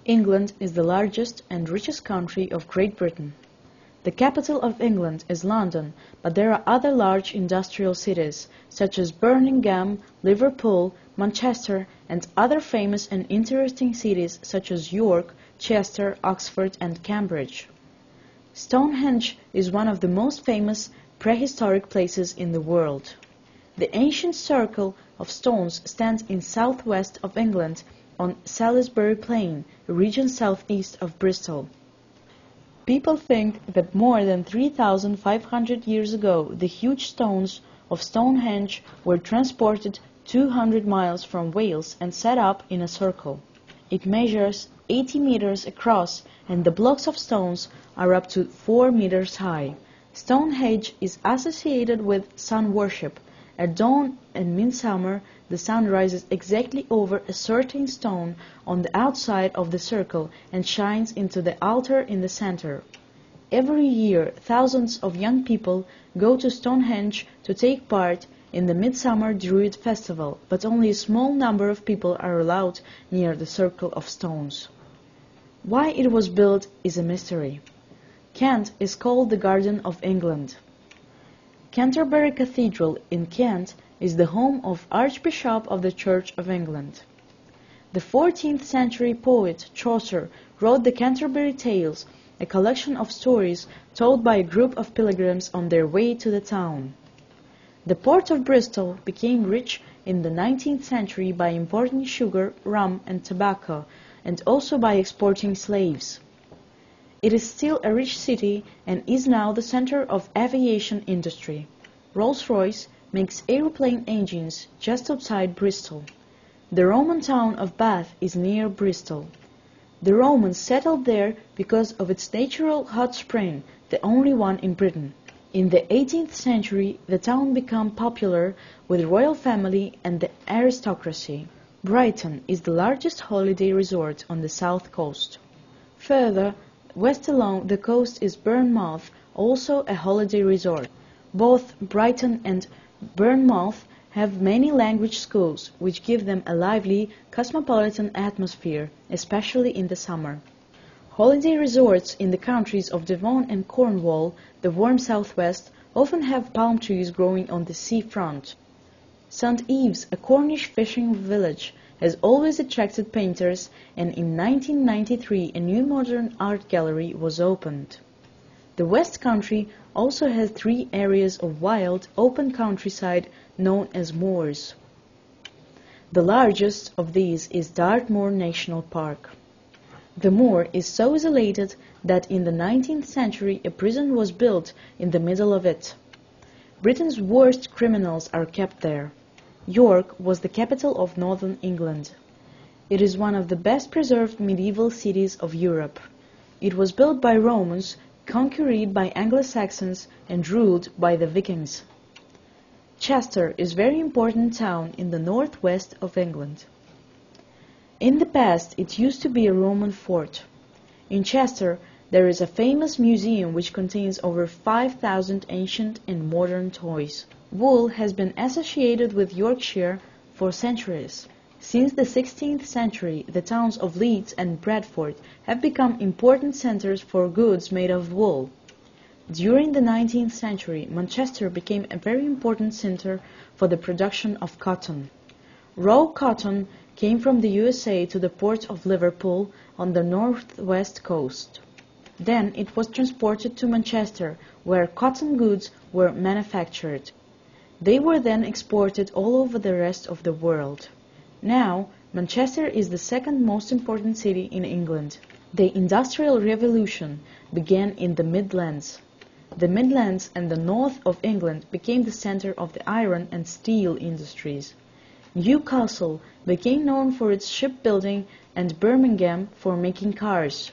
England is the largest and richest country of Great Britain. The capital of England is London, but there are other large industrial cities, such as Birmingham, Liverpool, Manchester, and other famous and interesting cities such as York, Chester, Oxford, and Cambridge. Stonehenge is one of the most famous prehistoric places in the world. The ancient circle of stones stands in southwest of England on Salisbury Plain, a region southeast of Bristol. People think that more than 3,500 years ago the huge stones of Stonehenge were transported 200 miles from Wales and set up in a circle. It measures 80 meters across and the blocks of stones are up to 4 meters high. Stonehenge is associated with sun worship. At dawn and midsummer, the sun rises exactly over a certain stone on the outside of the circle and shines into the altar in the center. Every year, thousands of young people go to Stonehenge to take part in the Midsummer Druid Festival, but only a small number of people are allowed near the circle of stones. Why it was built is a mystery. Kent is called the Garden of England. Canterbury Cathedral in Kent is the home of Archbishop of the Church of England. The 14th century poet Chaucer wrote the Canterbury Tales, a collection of stories told by a group of pilgrims on their way to the town. The port of Bristol became rich in the 19th century by importing sugar, rum, and tobacco, and also by exporting slaves. It is still a rich city and is now the center of aviation industry. Rolls-Royce makes airplane engines just outside Bristol. The Roman town of Bath is near Bristol. The Romans settled there because of its natural hot spring, the only one in Britain. In the 18th century, the town became popular with the royal family and the aristocracy. Brighton is the largest holiday resort on the south coast. Further west along the coast is Bournemouth, also a holiday resort. Both Brighton and Bournemouth have many language schools, which give them a lively, cosmopolitan atmosphere, especially in the summer. Holiday resorts in the countries of Devon and Cornwall, the warm southwest, often have palm trees growing on the seafront. St. Ives, a Cornish fishing village, has always attracted painters, and in 1993 a new modern art gallery was opened. The West Country also has 3 areas of wild, open countryside known as moors. The largest of these is Dartmoor National Park. The moor is so isolated that in the 19th century a prison was built in the middle of it. Britain's worst criminals are kept there. York was the capital of northern England. It is one of the best preserved medieval cities of Europe. It was built by Romans, conquered by Anglo-Saxons, and ruled by the Vikings. Chester is a very important town in the northwest of England. In the past, it used to be a Roman fort. In Chester, there is a famous museum which contains over 5,000 ancient and modern toys. Wool has been associated with Yorkshire for centuries. Since the 16th century, the towns of Leeds and Bradford have become important centers for goods made of wool. During the 19th century, Manchester became a very important center for the production of cotton. Raw cotton came from the USA to the port of Liverpool on the northwest coast. Then it was transported to Manchester, where cotton goods were manufactured. They were then exported all over the rest of the world. Now, Manchester is the second most important city in England. The Industrial Revolution began in the Midlands. The Midlands and the north of England became the center of the iron and steel industries. Newcastle became known for its shipbuilding and Birmingham for making cars.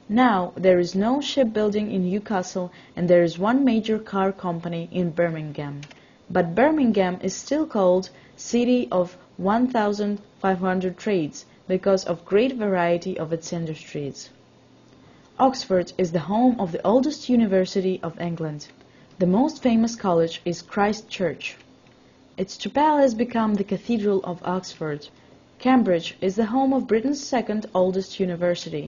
Now, there is no shipbuilding in Newcastle and there is one major car company in Birmingham. But Birmingham is still called City of 1,500 Trades because of great variety of its industries. Oxford is the home of the oldest university of England. The most famous college is Christ Church. Its chapel has become the Cathedral of Oxford. Cambridge is the home of Britain's second oldest university.